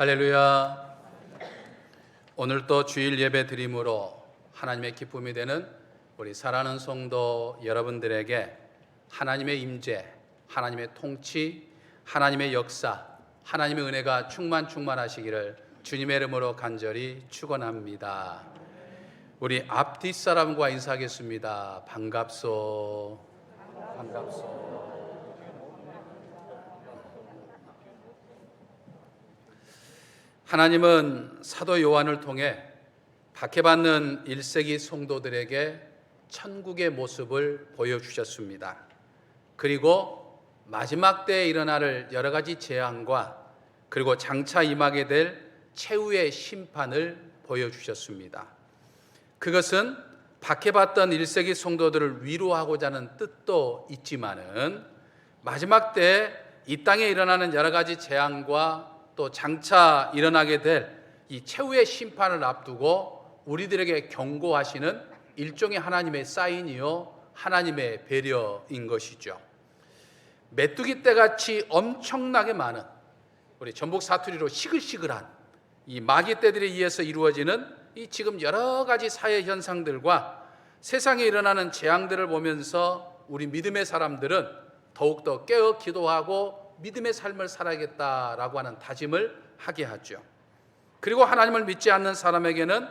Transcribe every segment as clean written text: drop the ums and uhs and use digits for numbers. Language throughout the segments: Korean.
할렐루야. 오늘 또 주일 예배 드림으로 하나님의 기쁨이 되는 우리 사랑하는 성도 여러분들에게 하나님의 임재, 하나님의 통치, 하나님의 역사, 하나님의 은혜가 충만하시기를 주님의 이름으로 간절히 축원합니다. 우리 앞 뒷사람과 인사하겠습니다. 반갑소. 하나님은 사도 요한을 통해 박해받는 1세기 성도들에게 천국의 모습을 보여주셨습니다. 그리고 마지막 때에 일어날 여러 가지 재앙과 그리고 장차 임하게 될 최후의 심판을 보여주셨습니다. 그것은 박해받던 1세기 성도들을 위로하고자 하는 뜻도 있지만은 마지막 때에 이 땅에 일어나는 여러 가지 재앙과 또 장차 일어나게 될 이 최후의 심판을 앞두고 우리들에게 경고하시는 일종의 하나님의 사인이요 하나님의 배려인 것이죠. 메뚜기 떼같이 엄청나게 많은 우리 전복 사투리로 시글시글한 이 마귀 떼들에 의해서 이루어지는 이 지금 여러 가지 사회 현상들과 세상에 일어나는 재앙들을 보면서 우리 믿음의 사람들은 더욱더 깨어 기도하고 믿음의 삶을 살아야겠다라고 하는 다짐을 하게 하죠. 그리고 하나님을 믿지 않는 사람에게는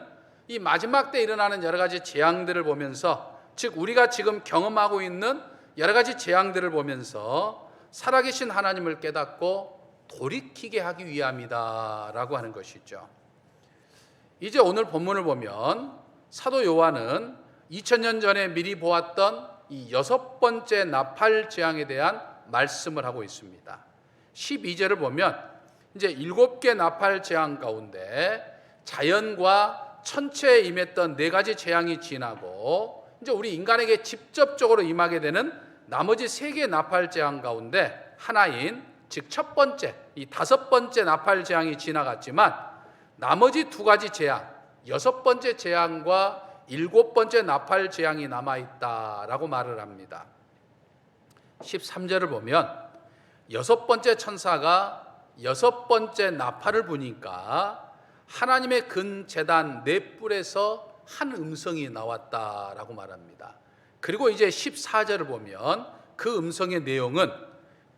이 마지막 때 일어나는 여러 가지 재앙들을 보면서, 즉 우리가 지금 경험하고 있는 여러 가지 재앙들을 보면서 살아계신 하나님을 깨닫고 돌이키게 하기 위함이다라고 하는 것이죠. 이제 오늘 본문을 보면 사도 요한은 2000년 전에 미리 보았던 이 6번째 나팔 재앙에 대한 말씀을 하고 있습니다. 12절을 보면 이제 7개 나팔 재앙 가운데 자연과 천체에 임했던 4가지 재앙이 지나고 이제 우리 인간에게 직접적으로 임하게 되는 나머지 3개 나팔 재앙 가운데 하나인, 즉 첫 번째, 이 5번째 나팔 재앙이 지나갔지만 나머지 2가지 재앙, 6번째 재앙과 7번째 나팔 재앙이 남아있다라고 말을 합니다. 13절을 보면 6번째 천사가 6번째 나팔을 부니까 하나님의 근 제단 4뿔에서 한 음성이 나왔다라고 말합니다. 그리고 이제 14절을 보면 그 음성의 내용은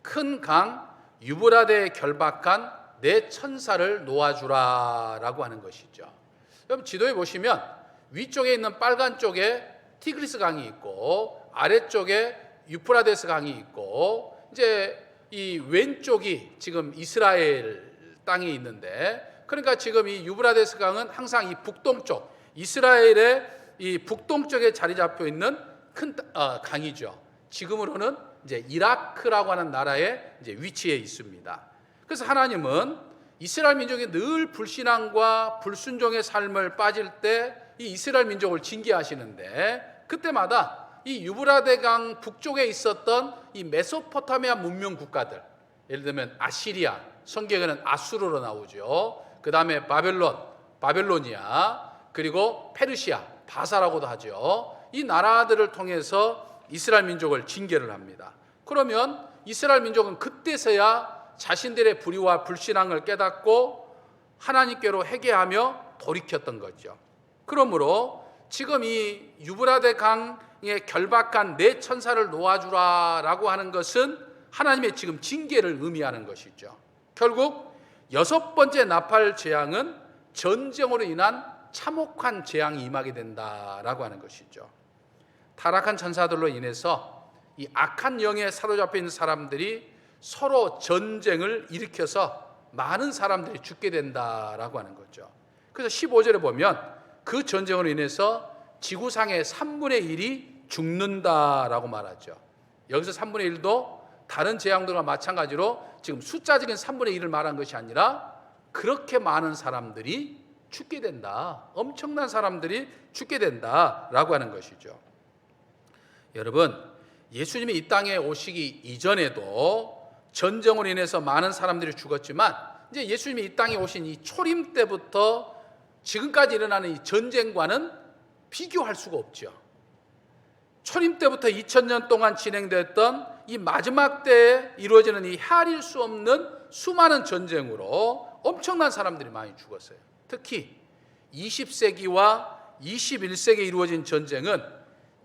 큰 강 유브라데에 결박한 4 천사를 놓아주라라고 하는 것이죠. 여러분 지도에 보시면 위쪽에 있는 빨간 쪽에 티그리스 강이 있고 아래쪽에 유프라데스 강이 있고 이제 이 왼쪽이 지금 이스라엘 땅에 있는데, 그러니까 지금 이 유브라데스 강은 항상 이 북동쪽, 이스라엘의 이 북동쪽에 자리 잡혀 있는 큰 강이죠. 지금으로는 이제 이라크라고 하는 나라에 이제 위치해 있습니다. 그래서 하나님은 이스라엘 민족이 늘 불신앙과 불순종의 삶을 빠질 때 이 이스라엘 민족을 징계하시는데, 그때마다 이 유브라데 강 북쪽에 있었던 이 메소포타미아 문명 국가들, 예를 들면 아시리아, 성경에는 아수르로 나오죠. 그 다음에 바벨로니아, 그리고 페르시아, 바사라고도 하죠. 이 나라들을 통해서 이스라엘 민족을 징계를 합니다. 그러면 이스라엘 민족은 그때서야 자신들의 불의와 불신앙을 깨닫고 하나님께로 회개하며 돌이켰던 거죠. 그러므로 지금 이 유브라데 강에 결박한 4 천사를 놓아주라라고 하는 것은 하나님의 지금 징계를 의미하는 것이죠. 결국 6번째 나팔 재앙은 전쟁으로 인한 참혹한 재앙이 임하게 된다라고 하는 것이죠. 타락한 천사들로 인해서 이 악한 영에 사로잡혀 있는 사람들이 서로 전쟁을 일으켜서 많은 사람들이 죽게 된다라고 하는 거죠. 그래서 15절에 보면 그 전쟁으로 인해서 지구상의 3분의 1이 죽는다라고 말하죠. 여기서 3분의 1도 다른 재앙들과 마찬가지로 지금 숫자적인 3분의 1을 말한 것이 아니라 그렇게 많은 사람들이 죽게 된다, 엄청난 사람들이 죽게 된다라고 하는 것이죠. 여러분, 예수님이 이 땅에 오시기 이전에도 전쟁으로 인해서 많은 사람들이 죽었지만 이제 예수님이 이 땅에 오신 이 초림 때부터 지금까지 일어나는 이 전쟁과는 비교할 수가 없죠. 초림 때부터 2000년 동안 진행됐던 이 마지막 때에 이루어지는 이 헤아릴 수 없는 수많은 전쟁으로 엄청난 사람들이 많이 죽었어요. 특히 20세기와 21세기에 이루어진 전쟁은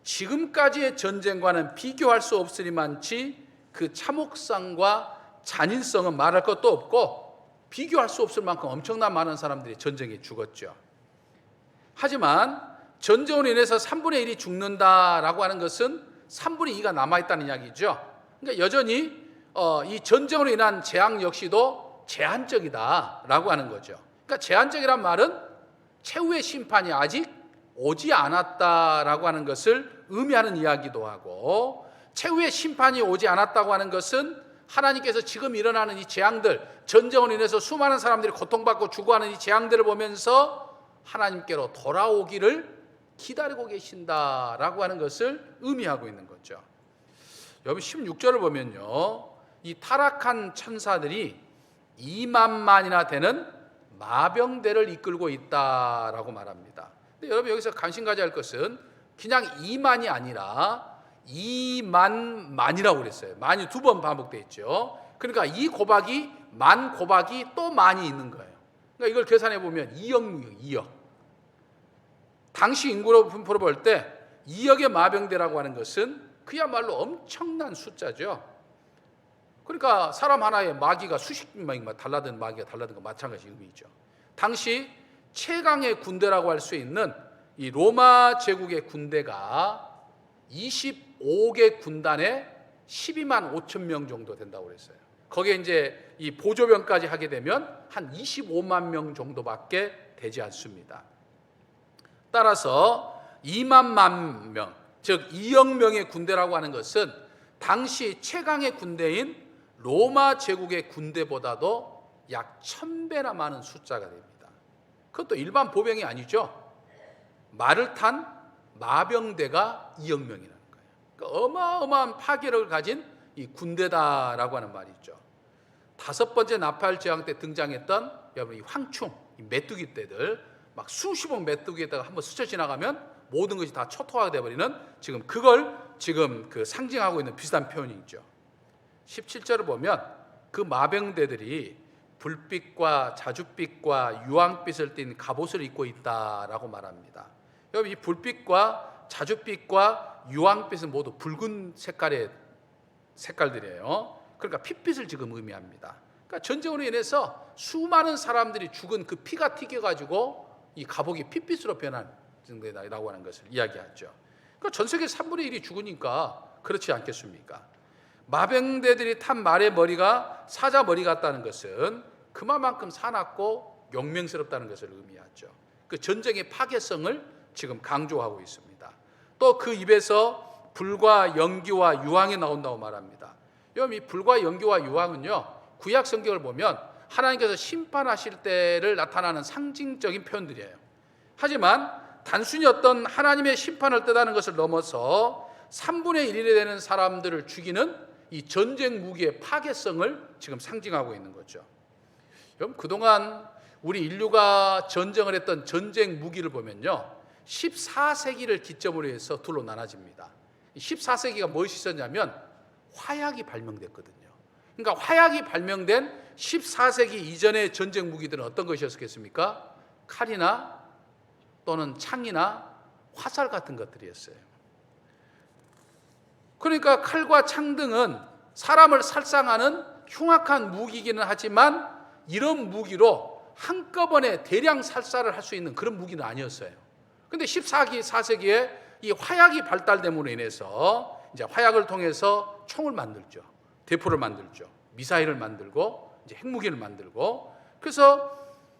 지금까지의 전쟁과는 비교할 수 없으리만치 그 참혹성과 잔인성은 말할 것도 없고 비교할 수 없을 만큼 엄청난 많은 사람들이 전쟁에 죽었죠. 하지만 전쟁으로 인해서 3분의 1이 죽는다라고 하는 것은 3분의 2가 남아있다는 이야기죠. 그러니까 여전히 이 전쟁으로 인한 재앙 역시도 제한적이다라고 하는 거죠. 그러니까 제한적이란 말은 최후의 심판이 아직 오지 않았다라고 하는 것을 의미하는 이야기도 하고, 최후의 심판이 오지 않았다고 하는 것은 하나님께서 지금 일어나는 이 재앙들, 전쟁으로 인해서 수많은 사람들이 고통받고 죽어가는 이 재앙들을 보면서 하나님께로 돌아오기를 기다리고 계신다라고 하는 것을 의미하고 있는 거죠. 여러분 16절을 보면요, 이 타락한 천사들이 2만만이나 되는 마병대를 이끌고 있다라고 말합니다. 근데 여러분 여기서 관심 가져야 할 것은 그냥 2만이 아니라 2만만이라고 그랬어요. 만이 2번 반복되어 있죠. 그러니까 이 곱하기 만 곱하기 또 만이 있는 거예요. 그러니까 이걸 계산해 보면 2억, 2억. 당시 인구로 분포를 볼 때 2억의 마병대라고 하는 것은 그야말로 엄청난 숫자죠. 그러니까 사람 하나에 마귀가 수십 명이 달라든 마귀가 달라든 거 마찬가지 의미죠. 당시 최강의 군대라고 할 수 있는 이 로마 제국의 군대가 25개 군단에 12만 5천 명 정도 된다고 그랬어요. 거기에 이제 이 보조병까지 하게 되면 한 25만 명 정도밖에 되지 않습니다. 따라서 2만 명, 즉 2억 명의 군대라고 하는 것은 당시 최강의 군대인 로마 제국의 군대보다도 약 1000배나 많은 숫자가 됩니다. 그것도 일반 보병이 아니죠. 말을 탄 마병대가 2억 명이라는 거예요. 그러니까 어마어마한 파괴력을 가진 이 군대다라고 하는 말이죠. 5번째 나팔 재앙 때 등장했던 여러분 이 황충, 이 메뚜기 떼들, 막 수십억 메뚜기에다가 한번 스쳐 지나가면 모든 것이 다 초토화가 되어버리는, 지금 그걸 지금 그 상징하고 있는 비슷한 표현이죠. 17절을 보면 그 마병대들이 불빛과 자줏빛과 유황빛을 띤 갑옷을 입고 있다라고 말합니다. 여러분 이 불빛과 자줏빛과 유황빛은 모두 붉은 색깔의 색깔들이에요. 그러니까 핏빛을 지금 의미합니다. 그러니까 전쟁으로 인해서 수많은 사람들이 죽은 그 피가 튀겨가지고 이 갑옷이 핏빛으로 변한다라고 하는 것을 이야기하죠. 그러니까 전 세계 3분의 1이 죽으니까 그렇지 않겠습니까? 마병대들이 탄 말의 머리가 사자 머리 같다는 것은 그만큼 사납고 용맹스럽다는 것을 의미하죠. 그 전쟁의 파괴성을 지금 강조하고 있습니다. 또 그 입에서 불과 연기와 유황이 나온다고 말합니다. 여러분 이 불과 연기와 유황은요, 구약 성경을 보면 하나님께서 심판하실 때를 나타나는 상징적인 표현들이에요. 하지만 단순히 어떤 하나님의 심판을 뜻하는 것을 넘어서 3분의 1이 되는 사람들을 죽이는 이 전쟁 무기의 파괴성을 지금 상징하고 있는 거죠. 여러분 그동안 우리 인류가 전쟁을 했던 전쟁 무기를 보면요, 14세기를 기점으로 해서 둘로 나눠집니다. 14세기가 무엇이 있었냐면 화약이 발명됐거든요. 그러니까 화약이 발명된 14세기 이전의 전쟁 무기들은 어떤 것이었겠습니까? 칼이나 또는 창이나 화살 같은 것들이었어요. 그러니까 칼과 창 등은 사람을 살상하는 흉악한 무기이기는 하지만 이런 무기로 한꺼번에 대량 살살을 할 수 있는 그런 무기는 아니었어요. 그런데 14세기에 이 화약이 발달됨으로 인해서 이제 화약을 통해서 총을 만들죠. 대포를 만들죠. 미사일을 만들고 이제 핵무기를 만들고, 그래서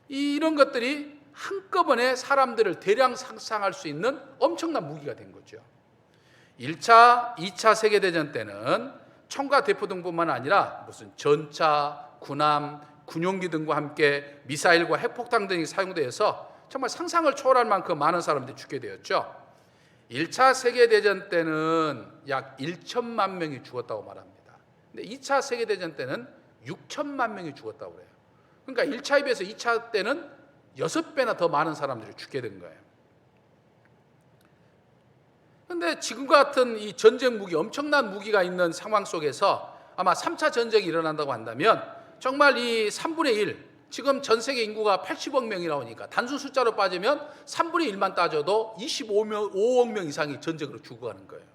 이런 것들이 한꺼번에 사람들을 대량 살상할 수 있는 엄청난 무기가 된 거죠. 1차, 2차 세계대전 때는 총과 대포 등뿐만 아니라 무슨 전차, 군함, 군용기 등과 함께 미사일과 핵폭탄 등이 사용되어서 정말 상상을 초월할 만큼 많은 사람들이 죽게 되었죠. 1차 세계대전 때는 약 1천만 명이 죽었다고 말합니다. 근데 2차 세계대전 때는 6천만 명이 죽었다고 그래요. 그러니까 1차에 비해서 2차 때는 6배나 더 많은 사람들이 죽게 된 거예요. 그런데 지금 같은 이 전쟁 무기, 엄청난 무기가 있는 상황 속에서 아마 3차 전쟁이 일어난다고 한다면 정말 이 3분의 1, 지금 전 세계 인구가 80억 명이 나오니까 단순 숫자로 빠지면 3분의 1만 따져도 25억 명 이상이 전쟁으로 죽어가는 거예요.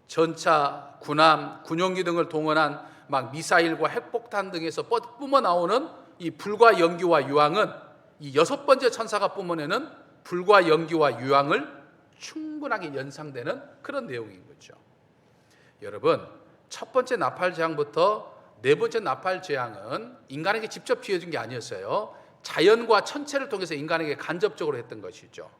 전차, 군함, 군용기 등을 동원한 막 미사일과 핵폭탄 등에서 뿜어 나오는 이 불과 연기와 유황은 이 6번째 천사가 뿜어내는 불과 연기와 유황을 충분하게 연상되는 그런 내용인 거죠. 여러분, 첫 번째 나팔 재앙부터 네 번째 나팔 재앙은 인간에게 직접 주어진 게 아니었어요. 자연과 천체를 통해서 인간에게 간접적으로 했던 것이죠.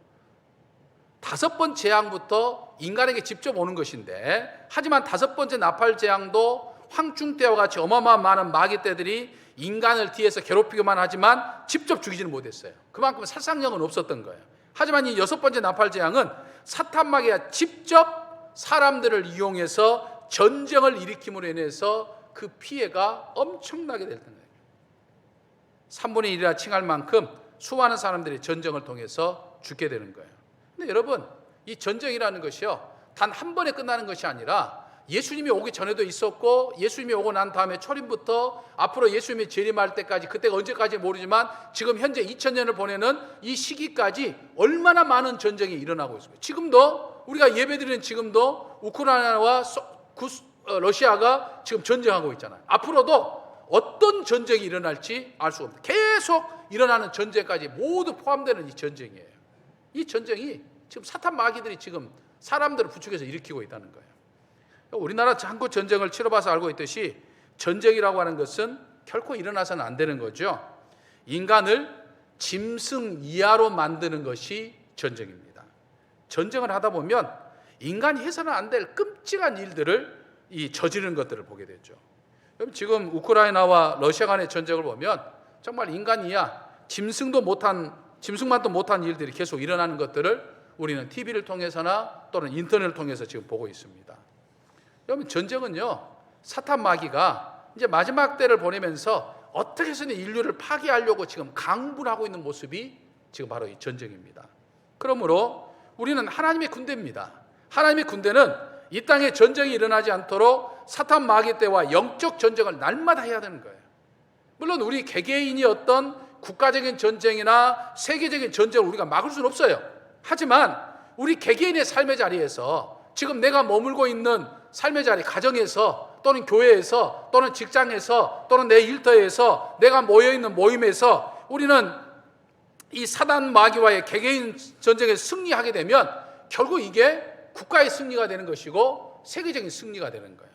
다섯 번째 재앙부터 인간에게 직접 오는 것인데, 하지만 다섯 번째 나팔 재앙도 황충 때와 같이 어마어마한 많은 마귀 떼들이 인간을 뒤에서 괴롭히기만 하지만 직접 죽이지는 못했어요. 그만큼 살상력은 없었던 거예요. 하지만 이 여섯 번째 나팔 재앙은 사탄 마귀가 직접 사람들을 이용해서 전쟁을 일으킴으로 인해서 그 피해가 엄청나게 됐던 거예요. 3분의 1이라 칭할 만큼 수많은 사람들이 전쟁을 통해서 죽게 되는 거예요. 근데 여러분, 이 전쟁이라는 것이요, 단 한 번에 끝나는 것이 아니라 예수님이 오기 전에도 있었고, 예수님이 오고 난 다음에 초림부터 앞으로 예수님이 재림할 때까지, 그때가 언제까지 모르지만 지금 현재 2000년을 보내는 이 시기까지 얼마나 많은 전쟁이 일어나고 있습니다. 지금도 우리가 예배드리는 지금도 우크라이나와 러시아가 지금 전쟁하고 있잖아요. 앞으로도 어떤 전쟁이 일어날지 알 수가 없습니다. 계속 일어나는 전쟁까지 모두 포함되는 이 전쟁이에요. 이 전쟁이 지금 사탄 마귀들이 지금 사람들을 부추겨서 일으키고 있다는 거예요. 우리나라 한국 전쟁을 치러봐서 알고 있듯이 전쟁이라고 하는 것은 결코 일어나서는 안 되는 거죠. 인간을 짐승 이하로 만드는 것이 전쟁입니다. 전쟁을 하다 보면 인간이 해서는 안 될 끔찍한 일들을 저지르는 것들을 보게 되죠. 지금 우크라이나와 러시아 간의 전쟁을 보면 정말 인간 이하, 짐승만도 못한 일들이 계속 일어나는 것들을 우리는 TV를 통해서나 또는 인터넷을 통해서 지금 보고 있습니다. 여러분, 전쟁은요, 사탄 마귀가 이제 마지막 때를 보내면서 어떻게 해서든 인류를 파괴하려고 지금 강분하고 있는 모습이 지금 바로 이 전쟁입니다. 그러므로 우리는 하나님의 군대입니다. 하나님의 군대는 이 땅에 전쟁이 일어나지 않도록 사탄 마귀 때와 영적 전쟁을 날마다 해야 되는 거예요. 물론 우리 개개인이 어떤 국가적인 전쟁이나 세계적인 전쟁을 우리가 막을 수는 없어요. 하지만 우리 개개인의 삶의 자리에서, 지금 내가 머물고 있는 삶의 자리, 가정에서 또는 교회에서 또는 직장에서 또는 내 일터에서 내가 모여있는 모임에서 우리는 이 사단 마귀와의 개개인 전쟁에 승리하게 되면 결국 이게 국가의 승리가 되는 것이고 세계적인 승리가 되는 거예요.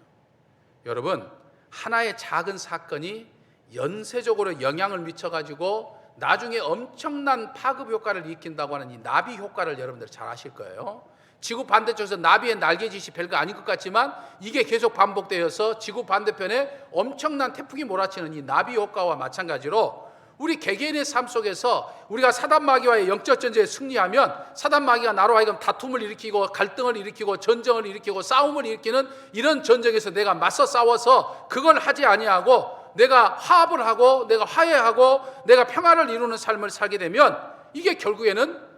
여러분, 하나의 작은 사건이 연쇄적으로 영향을 미쳐가지고 나중에 엄청난 파급 효과를 일으킨다고 하는 이 나비 효과를 여러분들 잘 아실 거예요. 지구 반대쪽에서 나비의 날개짓이 별거 아닌 것 같지만 이게 계속 반복되어서 지구 반대편에 엄청난 태풍이 몰아치는 이 나비 효과와 마찬가지로 우리 개개인의 삶 속에서 우리가 사단 마귀와의 영적 전쟁에 승리하면 사단 마귀가 나로 하여금 다툼을 일으키고 갈등을 일으키고 전쟁을 일으키고 싸움을 일으키는 이런 전쟁에서 내가 맞서 싸워서 그걸 하지 아니하고 내가 화합을 하고 내가 화해하고 내가 평화를 이루는 삶을 살게 되면 이게 결국에는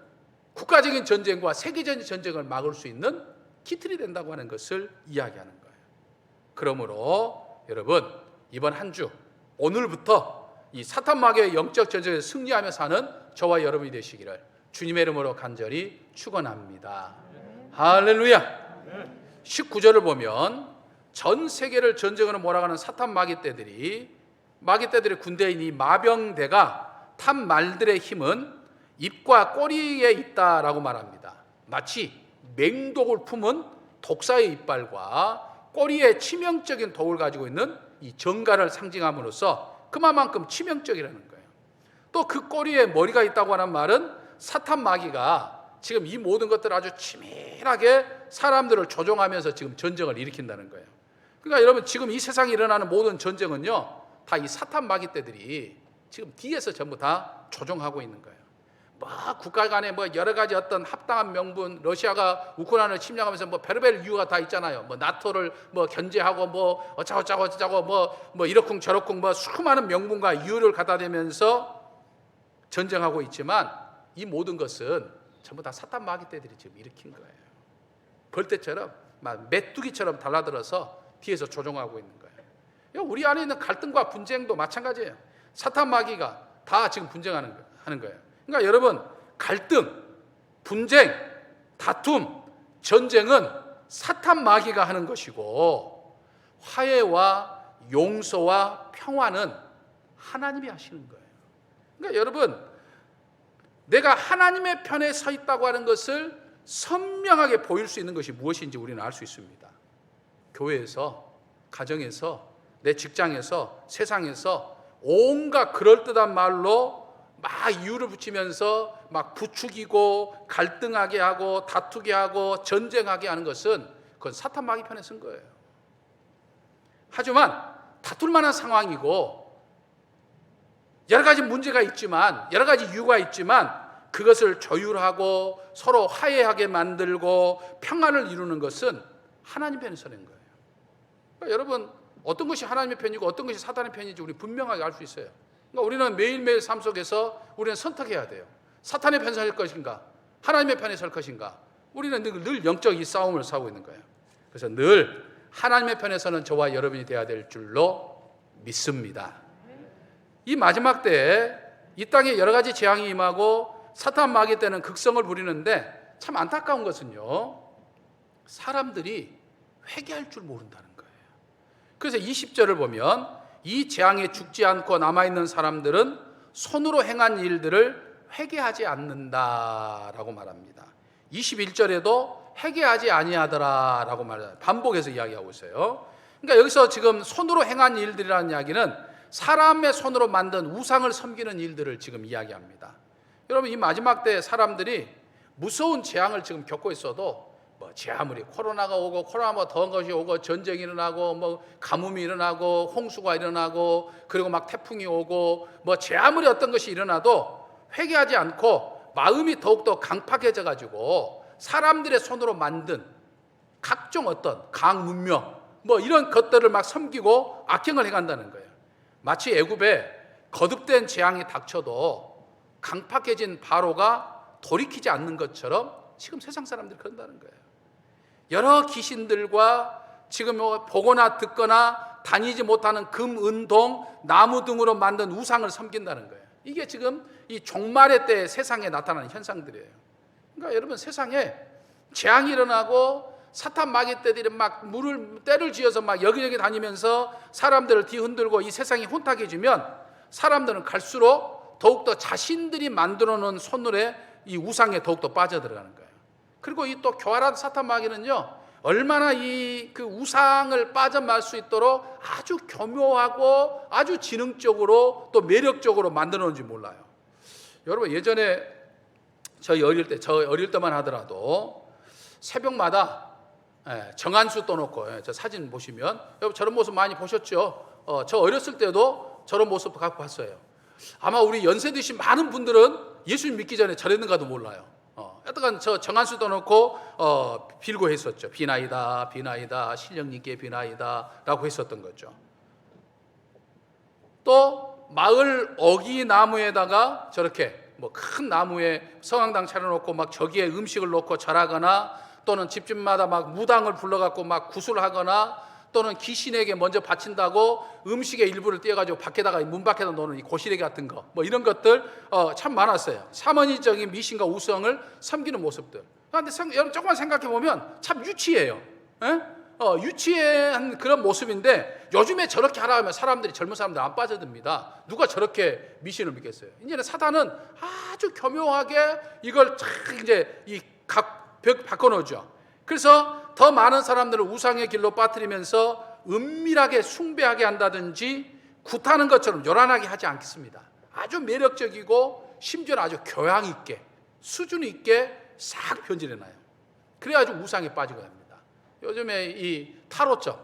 국가적인 전쟁과 세계적인 전쟁을 막을 수 있는 기틀이 된다고 하는 것을 이야기하는 거예요. 그러므로 여러분, 이번 한 주 오늘부터 이 사탄 마귀의 영적 전쟁에 승리하며 사는 저와 여러분이 되시기를 주님의 이름으로 간절히 축원합니다. 할렐루야. 19절을 보면 전 세계를 전쟁으로 몰아가는 사탄 마귀떼들의 군대인 이 마병대가 탄 말들의 힘은 입과 꼬리에 있다라고 말합니다. 마치 맹독을 품은 독사의 이빨과 꼬리에 치명적인 독을 가지고 있는 이 정갈을 상징함으로써 그만큼 치명적이라는 거예요. 또 그 꼬리에 머리가 있다고 하는 말은 사탄 마귀가 지금 이 모든 것들을 아주 치밀하게 사람들을 조종하면서 지금 전쟁을 일으킨다는 거예요. 그러니까 여러분, 지금 이 세상에 일어나는 모든 전쟁은요, 다 이 사탄 마귀떼들이 지금 뒤에서 전부 다 조종하고 있는 거예요. 국가 간에 여러 가지 어떤 합당한 명분, 러시아가 우크라이나를 침략하면서 별의별 이유가 다 있잖아요. 나토를 견제하고 어쩌고 이러쿵저러쿵 수많은 명분과 이유를 갖다 대면서 전쟁하고 있지만 이 모든 것은 전부 다 사탄 마귀 떼들이 지금 일으킨 거예요. 벌떼처럼 막 메뚜기처럼 달라들어서 뒤에서 조종하고 있는 거예요. 우리 안에 있는 갈등과 분쟁도 마찬가지예요. 사탄 마귀가 다 지금 분쟁하는 거예요. 그러니까 여러분, 갈등, 분쟁, 다툼, 전쟁은 사탄 마귀가 하는 것이고, 화해와 용서와 평화는 하나님이 하시는 거예요. 그러니까 여러분, 내가 하나님의 편에 서 있다고 하는 것을 선명하게 보일 수 있는 것이 무엇인지 우리는 알 수 있습니다. 교회에서, 가정에서, 내 직장에서, 세상에서 온갖 그럴듯한 말로 막 이유를 붙이면서 막 부추기고 갈등하게 하고 다투게 하고 전쟁하게 하는 것은 그건 사탄 마귀 편에 쓴 거예요. 하지만 다툴 만한 상황이고 여러 가지 문제가 있지만, 여러 가지 이유가 있지만 그것을 조율하고 서로 화해하게 만들고 평안을 이루는 것은 하나님 편에 서는 거예요. 그러니까 여러분, 어떤 것이 하나님의 편이고 어떤 것이 사탄의 편인지 우리 분명하게 알 수 있어요. 그러니까 우리는 매일매일 삶 속에서 우리는 선택해야 돼요. 사탄의 편에 설 것인가, 하나님의 편에 설 것인가. 우리는 늘 영적 이 싸움을 싸우고 있는 거예요. 그래서 늘 하나님의 편에 서는 저와 여러분이 되어야 될 줄로 믿습니다. 이 마지막 때에 이 땅에 여러 가지 재앙이 임하고 사탄 마귀 때는 극성을 부리는데, 참 안타까운 것은요, 사람들이 회개할 줄 모른다는 거예요. 그래서 20절을 보면 이 재앙에 죽지 않고 남아있는 사람들은 손으로 행한 일들을 회개하지 않는다라고 말합니다. 21절에도 회개하지 아니하더라라고 말해요. 반복해서 이야기하고 있어요. 그러니까 여기서 지금 손으로 행한 일들이라는 이야기는 사람의 손으로 만든 우상을 섬기는 일들을 지금 이야기합니다. 여러분, 이 마지막 때 사람들이 무서운 재앙을 지금 겪고 있어도 아무리 코로나가 오고 코로나보다 더한 것이 오고 전쟁이 일어나고 가뭄이 일어나고 홍수가 일어나고 그리고 막 태풍이 오고 아무리 어떤 것이 일어나도 회개하지 않고 마음이 더욱더 강팍해져 가지고 사람들의 손으로 만든 각종 어떤 강문명 이런 것들을 막 섬기고 악행을 해간다는 거예요. 마치 애굽에 거듭된 재앙이 닥쳐도 강팍해진 바로가 돌이키지 않는 것처럼 지금 세상 사람들이 그런다는 거예요. 여러 귀신들과 지금 보거나 듣거나 다니지 못하는 금, 은, 동, 나무 등으로 만든 우상을 섬긴다는 거예요. 이게 지금 이 종말의 때 세상에 나타나는 현상들이에요. 그러니까 여러분, 세상에 재앙이 일어나고 사탄 마귀 떼들이 막 때를 지어서 막 여기저기 다니면서 사람들을 뒤흔들고 이 세상이 혼탁해지면 사람들은 갈수록 더욱더 자신들이 만들어 놓은 손으로 이 우상에 더욱더 빠져들어가는 거예요. 그리고 이 또 교활한 사탄 마귀는요, 얼마나 이 그 우상을 빠져말 수 있도록 아주 교묘하고 아주 지능적으로 또 매력적으로 만들어 놓은지 몰라요. 여러분, 예전에 저희 어릴 때만 하더라도 새벽마다 정한수 떠놓고, 저 사진 보시면 여러분 저런 모습 많이 보셨죠? 저 어렸을 때도 저런 모습 갖고 봤어요. 아마 우리 연세 드신 많은 분들은 예수님 믿기 전에 저랬는가도 몰라요. 여튼간 저 정한수 떠놓고 빌고 했었죠. 비나이다, 비나이다, 신령님께 비나이다 라고 했었던 거죠. 또 마을 어기 나무에다가 저렇게 큰 나무에 성황당 차려놓고 막 저기에 음식을 놓고 절하거나, 또는 집집마다 막 무당을 불러갖고 막 구슬하거나, 또는 귀신에게 먼저 바친다고 음식의 일부를 떼어가지고 밖에다가 문 밖에다 놓는 이 고시래기 같은 거, 이런 것들 참 많았어요. 사머니적인 미신과 우성을 섬기는 모습들. 그런데 여러분 조금만 생각해 보면 참 유치해요. 유치한 그런 모습인데 요즘에 저렇게 하라 하면 젊은 사람들 안 빠져듭니다. 누가 저렇게 미신을 믿겠어요? 이제는 사단은 아주 교묘하게 이걸 이제 벽 바꿔놓죠. 그래서 더 많은 사람들을 우상의 길로 빠뜨리면서 은밀하게 숭배하게 한다든지 굿하는 것처럼 요란하게 하지 않겠습니다. 아주 매력적이고 심지어는 아주 교양 있게 수준 있게 싹 변질해놔요. 그래가지고 우상에 빠지게 됩니다. 요즘에 이 타로점,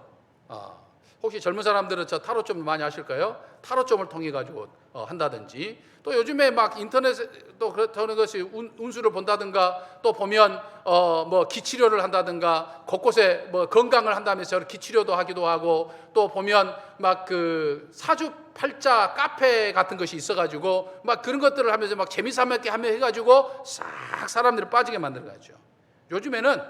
혹시 젊은 사람들은 저 타로점 많이 아실까요? 타로점을 통해 가지고 한다든지, 또 요즘에 막 인터넷에 또 그런 것이 운수를 본다든가, 또 보면 뭐 기치료를 한다든가, 곳곳에 뭐 건강을 한다면서 기치료도 하기도 하고, 또 보면 막 그 사주팔자 카페 같은 것이 있어가지고 막 그런 것들을 하면서 막 재미삼게 하며 해가지고 싹 사람들을 빠지게 만들어가죠. 요즘에는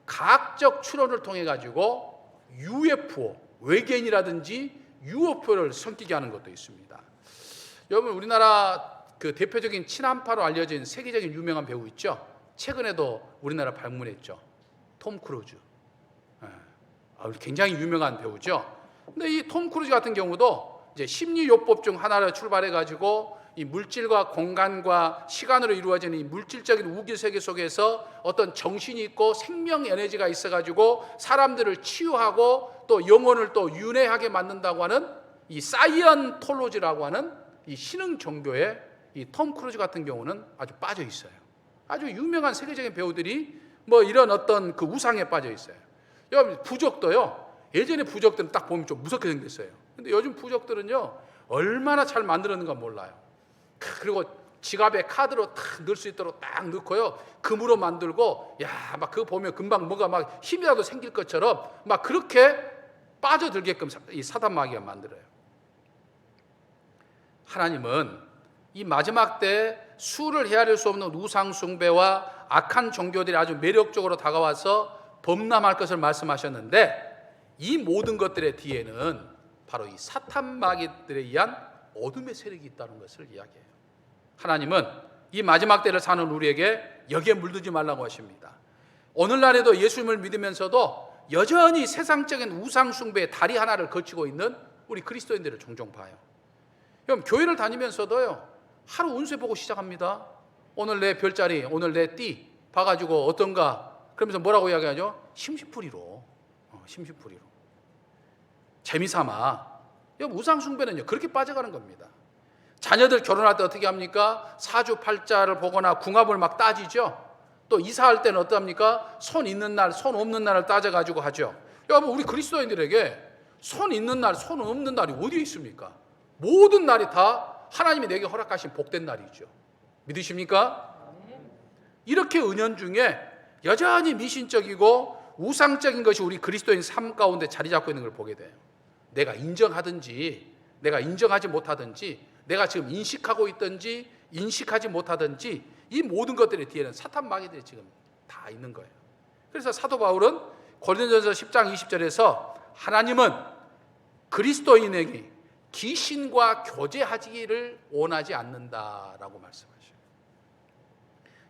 과학적 추론을 통해 가지고 UFO, 외계인이라든지 UFO를 섬기게 하는 것도 있습니다. 여러분, 우리나라 그 대표적인 친한파로 알려진 세계적인 유명한 배우 있죠. 최근에도 우리나라 방문했죠. 톰 크루즈. 굉장히 유명한 배우죠. 근데 이 톰 크루즈 같은 경우도 이제 심리요법 중 하나를 출발해 가지고 이 물질과 공간과 시간으로 이루어지는 이 물질적인 우기 세계 속에서 어떤 정신이 있고 생명 에너지가 있어 가지고 사람들을 치유하고 또 영혼을 또 윤회하게 만든다고 하는 이 사이언톨로지라고 하는 이 신흥 종교에 이 톰 크루즈 같은 경우는 아주 빠져 있어요. 아주 유명한 세계적인 배우들이 뭐 이런 어떤 그 우상에 빠져 있어요. 여러분, 부적도요. 예전에 부적들은 딱 보면 좀 무섭게 생겼어요. 근데 요즘 부적들은요, 얼마나 잘 만들었는가 몰라요. 그리고 지갑에 카드로 딱 넣을 수 있도록 딱 넣고요, 금으로 만들고, 야, 막 그거 보면 금방 뭐가 막 힘이라도 생길 것처럼 막 그렇게 빠져들게끔 이 사단 마귀가 만들어요. 하나님은 이 마지막 때 수를 헤아릴 수 없는 우상 숭배와 악한 종교들이 아주 매력적으로 다가와서 범람할 것을 말씀하셨는데, 이 모든 것들의 뒤에는 바로 이 사탄 마귀들에 의한 어둠의 세력이 있다는 것을 이야기해요. 하나님은 이 마지막 때를 사는 우리에게 여기에 물들지 말라고 하십니다. 오늘날에도 예수님을 믿으면서도 여전히 세상적인 우상 숭배의 다리 하나를 거치고 있는 우리 그리스도인들을 종종 봐요. 그럼 교회를 다니면서도요, 하루 운세 보고 시작합니다. 오늘 내 별자리, 오늘 내 띠 봐가지고 어떤가, 그러면서 뭐라고 이야기하죠? 심시풀이로. 심시풀이로. 재미삼아. 우상 숭배는요, 그렇게 빠져가는 겁니다. 자녀들 결혼할 때 어떻게 합니까? 사주팔자를 보거나 궁합을 막 따지죠. 또 이사할 때는 어떡합니까? 손 있는 날, 손 없는 날을 따져가지고 하죠. 여러분, 우리 그리스도인들에게 손 있는 날, 손 없는 날이 어디에 있습니까? 모든 날이 다 하나님이 내게 허락하신 복된 날이죠. 믿으십니까? 이렇게 은연중에 여전히 미신적이고 우상적인 것이 우리 그리스도인 삶 가운데 자리 잡고 있는 걸 보게 돼요. 내가 인정하든지 내가 인정하지 못하든지, 내가 지금 인식하고 있든지 인식하지 못하든지, 이 모든 것들의 뒤에는 사탄 마귀들이 지금 다 있는 거예요. 그래서 사도 바울은 고린도전서 10장 20절에서 하나님은 그리스도인에게 귀신과 교제하기를 원하지 않는다라고 말씀하셔요.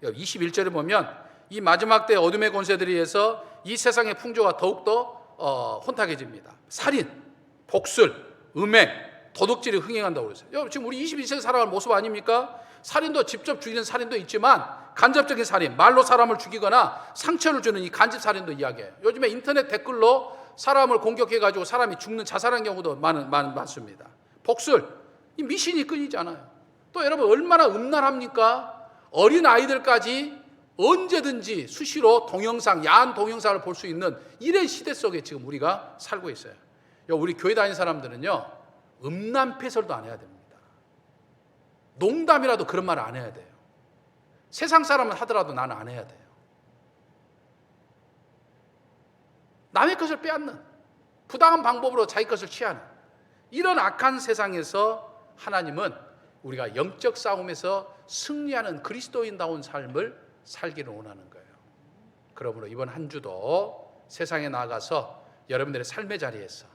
21절에 보면 이 마지막 때 어둠의 권세들에 의해서 이 세상의 풍조가 더욱더 혼탁해집니다. 살인, 복술, 음행, 도둑질이 흥행한다고 그랬어요. 지금 우리 21세기 살아갈 모습 아닙니까? 살인도 직접 죽이는 살인도 있지만 간접적인 살인, 말로 사람을 죽이거나 상처를 주는 이 간접 살인도 이야기해요. 요즘에 인터넷 댓글로 사람을 공격해가지고 사람이 죽는, 자살한 경우도 많습니다. 복술, 이 미신이 끊이지 않아요. 또 여러분, 얼마나 음란합니까? 어린 아이들까지 언제든지 수시로 동영상, 야한 동영상을 볼 수 있는 이런 시대 속에 지금 우리가 살고 있어요. 우리 교회 다니는 사람들은요, 음란패설도 안 해야 됩니다. 농담이라도 그런 말 안 해야 돼요. 세상 사람은 하더라도 나는 안 해야 돼요. 남의 것을 빼앗는, 부당한 방법으로 자기 것을 취하는 이런 악한 세상에서 하나님은 우리가 영적 싸움에서 승리하는 그리스도인다운 삶을 살기를 원하는 거예요. 그러므로 이번 한 주도 세상에 나가서 여러분들의 삶의 자리에서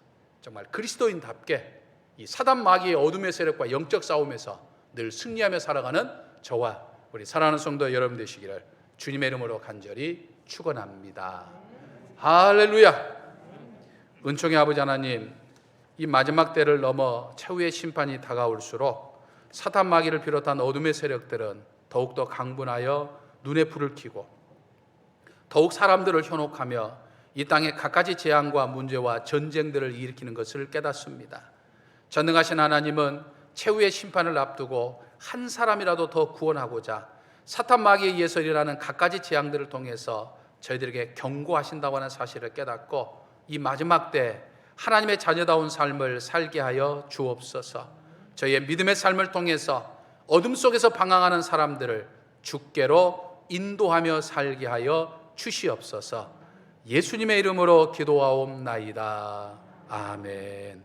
정말 그리스도인답게 이 사단 마귀의 어둠의 세력과 영적 싸움에서 늘 승리하며 살아가는 저와 우리 사랑하는 성도 여러분 되시기를 주님의 이름으로 간절히 축원합니다. 할렐루야. 은총의 아버지 하나님, 이 마지막 때를 넘어 최후의 심판이 다가올수록 사탄 마귀를 비롯한 어둠의 세력들은 더욱더 강분하여 눈에 불을 켜고 더욱 사람들을 현혹하며 이 땅에 갖가지 재앙과 문제와 전쟁들을 일으키는 것을 깨닫습니다. 전능하신 하나님은 최후의 심판을 앞두고 한 사람이라도 더 구원하고자 사탄 마귀에 의해서 일어나는 갖가지 재앙들을 통해서 저희들에게 경고하신다고 하는 사실을 깨닫고 이 마지막 때 하나님의 자녀다운 삶을 살게 하여 주옵소서. 저희의 믿음의 삶을 통해서 어둠 속에서 방황하는 사람들을 주께로 인도하며 살게 하여 주시옵소서. 예수님의 이름으로 기도하옵나이다. 아멘.